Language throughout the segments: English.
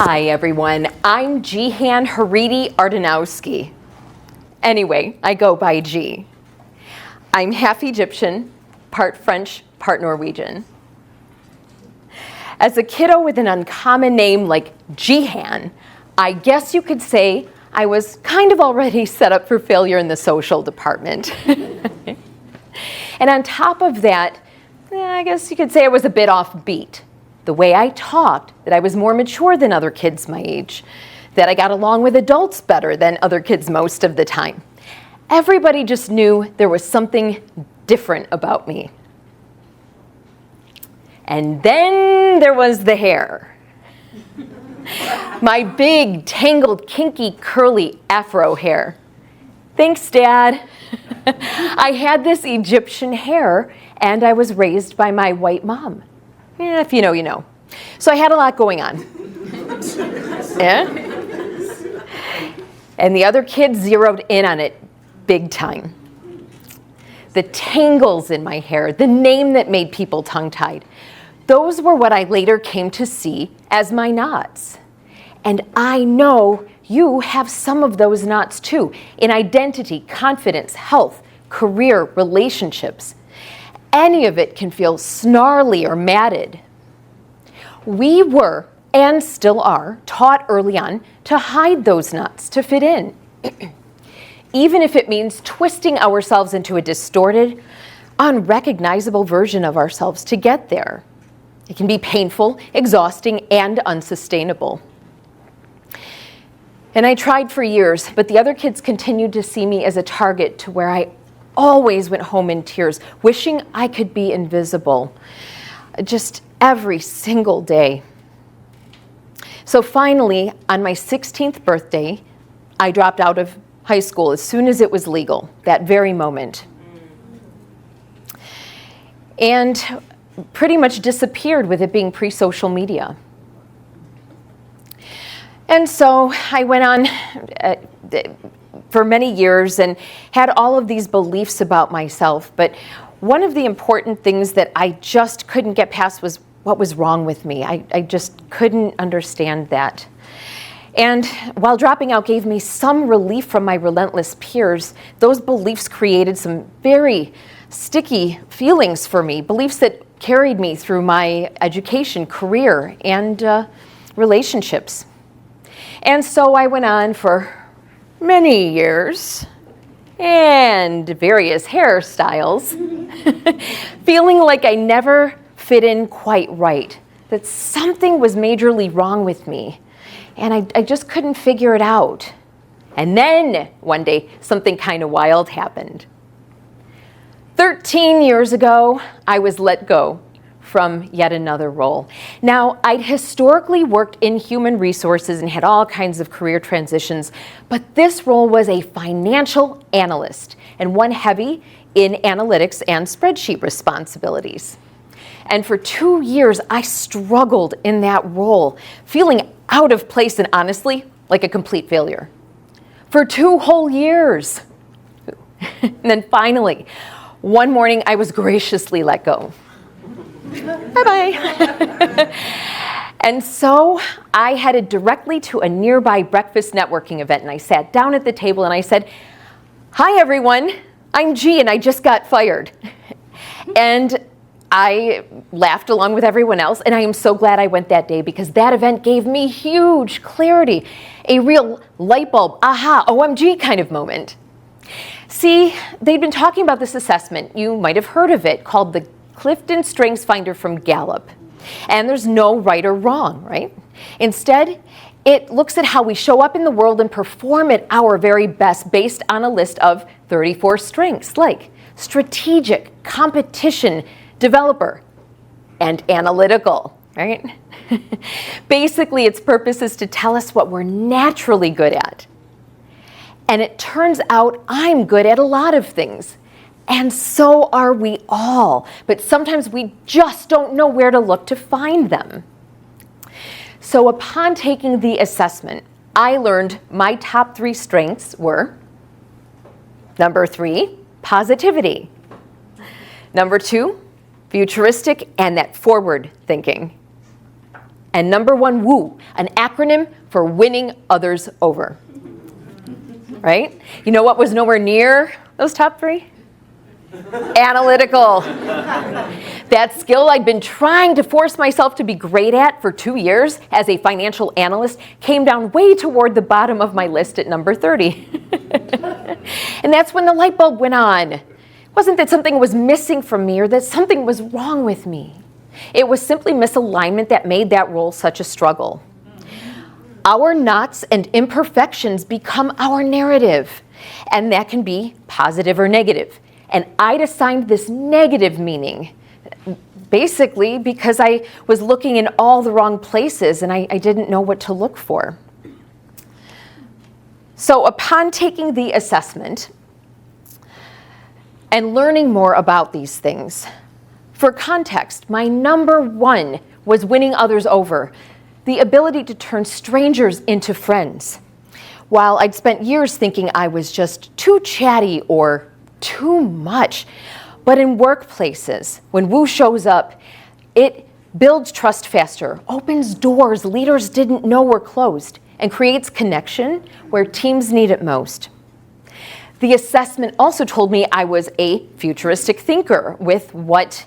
Hi everyone, I'm Gehan Haridy-Ardanowski. Anyway, I go by G. I'm half Egyptian, part French, part Norwegian. As a kiddo with an uncommon name like Gehan, I guess you could say I was kind of already set up for failure in the social department. And on top of that, I guess you could say I was a bit offbeat. The way I talked, that I was more mature than other kids my age, that I got along with adults better than other kids most of the time. Everybody just knew there was something different about me. And then there was the hair. My big, tangled, kinky, curly afro hair. Thanks, Dad. I had this Egyptian hair, and I was raised by my white mom. If you know, you know. So I had a lot going on. Yeah? And the other kids zeroed in on it big time. The tangles in my hair, the name that made people tongue-tied, those were what I later came to see as my knots. And I know you have some of those knots too, in identity, confidence, health, career, relationships. Any of it can feel snarly or matted. We were, and still are, taught early on to hide those knots, to fit in. Even if it means twisting ourselves into a distorted, unrecognizable version of ourselves to get there. It can be painful, exhausting, and unsustainable. And I tried for years, but the other kids continued to see me as a target to where I always went home in tears, wishing I could be invisible, just every single day. So finally, on my 16th birthday, I dropped out of high school as soon as it was legal, that very moment. And pretty much disappeared with it being pre-social media. And so I went on for many years and had all of these beliefs about myself, but one of the important things that I just couldn't get past was what was wrong with me. I just couldn't understand that. And while dropping out gave me some relief from my relentless peers, those beliefs created some very sticky feelings for me, beliefs that carried me through my education, career, and relationships. And so I went on for many years and various hairstyles, feeling like I never fit in quite right, that something was majorly wrong with me, and I just couldn't figure it out. And then one day, something kind of wild happened. 13 years ago, I was let go from yet another role. Now, I'd historically worked in human resources and had all kinds of career transitions, but this role was a financial analyst, and one heavy in analytics and spreadsheet responsibilities. And for 2 years, I struggled in that role, feeling out of place and honestly, like a complete failure. For 2 whole years. And then finally, one morning, I was graciously let go. Bye-bye. And so I headed directly to a nearby breakfast networking event, and I sat down at the table and I said, "Hi everyone, I'm G and I just got fired." And I laughed along with everyone else, and I am so glad I went that day because that event gave me huge clarity, a real light bulb, aha, OMG kind of moment. See, they'd been talking about this assessment, you might have heard of it, called the Clifton Strengths Finder from Gallup. And there's no right or wrong, right? Instead, it looks at how we show up in the world and perform at our very best based on a list of 34 strengths, like strategic, competition, developer, and analytical, right? Basically, its purpose is to tell us what we're naturally good at. And it turns out I'm good at a lot of things. And so are we all, but sometimes we just don't know where to look to find them. So upon taking the assessment, I learned my top 3 strengths were, number 3, positivity. Number 2, futuristic and that forward thinking. And number one, WOO, an acronym for winning others over. Right? You know what was nowhere near those top three? Analytical. That skill I'd been trying to force myself to be great at for 2 years as a financial analyst came down way toward the bottom of my list at number 30. And that's when the light bulb went on. It wasn't that something was missing from me or that something was wrong with me. It was simply misalignment that made that role such a struggle. Our knots and imperfections become our narrative, and that can be positive or negative. And I'd assigned this negative meaning, basically because I was looking in all the wrong places and I didn't know what to look for. So upon taking the assessment and learning more about these things, for context, my number one was winning others over, the ability to turn strangers into friends. While I'd spent years thinking I was just too chatty or too much. But in workplaces, when WOO shows up, it builds trust faster, opens doors leaders didn't know were closed, and creates connection where teams need it most. The assessment also told me I was a futuristic thinker with what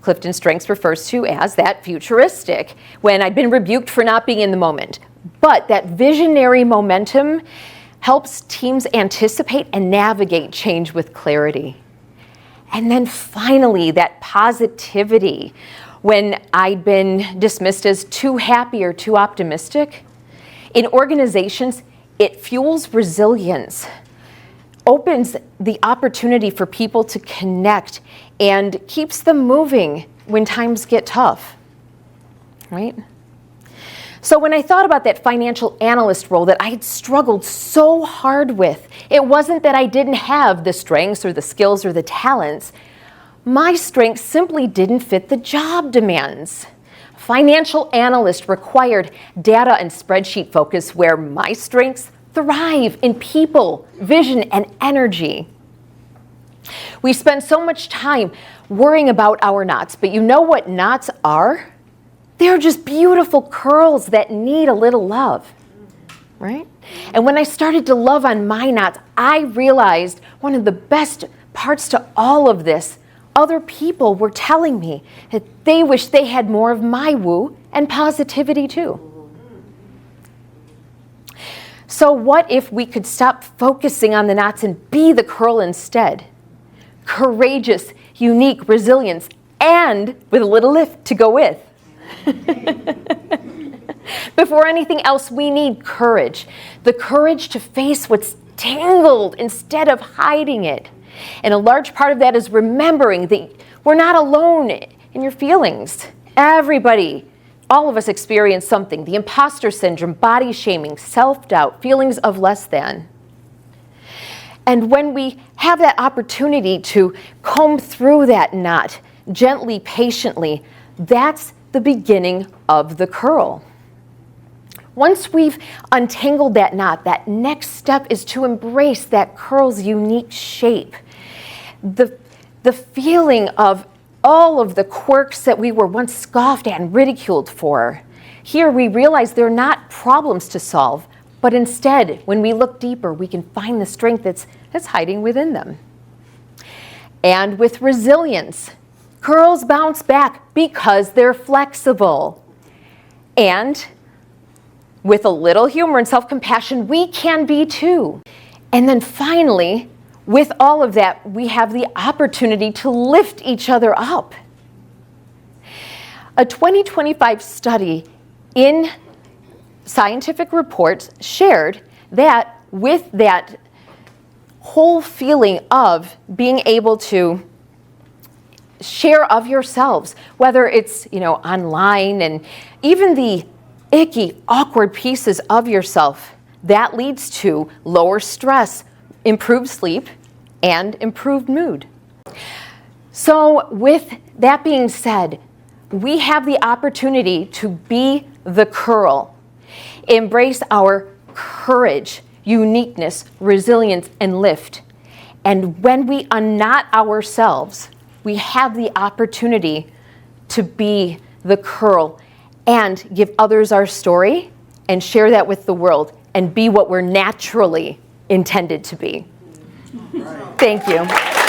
Clifton Strengths refers to as that futuristic, when I'd been rebuked for not being in the moment. But that visionary momentum helps teams anticipate and navigate change with clarity. And then finally, that positivity, when I'd been dismissed as too happy or too optimistic. In organizations, it fuels resilience, opens the opportunity for people to connect, and keeps them moving when times get tough, right? So when I thought about that financial analyst role that I had struggled so hard with, it wasn't that I didn't have the strengths or the skills or the talents. My strengths simply didn't fit the job demands. Financial analyst required data and spreadsheet focus, where my strengths thrive in people, vision, and energy. We spend so much time worrying about our knots, but you know what knots are? They're just beautiful curls that need a little love, right? And when I started to love on my knots, I realized one of the best parts to all of this, other people were telling me that they wish they had more of my WOO and positivity too. So what if we could stop focusing on the knots and be the curl instead? Courageous, unique, resilience, and with a little lift to go with. Before anything else, we need courage. The courage to face what's tangled instead of hiding it. And a large part of that is remembering that we're not alone in your feelings. Everybody, all of us experience something. The imposter syndrome, body shaming, self-doubt, feelings of less than. And when we have that opportunity to comb through that knot gently, patiently, that's the beginning of the curl. Once we've untangled that knot, that next step is to embrace that curl's unique shape. The feeling of all of the quirks that we were once scoffed at and ridiculed for. Here we realize they're not problems to solve, but instead, when we look deeper, we can find the strength that's hiding within them. And with resilience, curls bounce back because they're flexible. And with a little humor and self-compassion, we can be too. And then finally, with all of that, we have the opportunity to lift each other up. A 2025 study in Scientific Reports shared that with that whole feeling of being able to share of yourselves, whether it's, online and even the icky, awkward pieces of yourself, that leads to lower stress, improved sleep, and improved mood. So with that being said, we have the opportunity to be the curl, embrace our courage, uniqueness, resilience, and lift. And when we unknot ourselves, we have the opportunity to be the curl and give others our story and share that with the world and be what we're naturally intended to be. Thank you.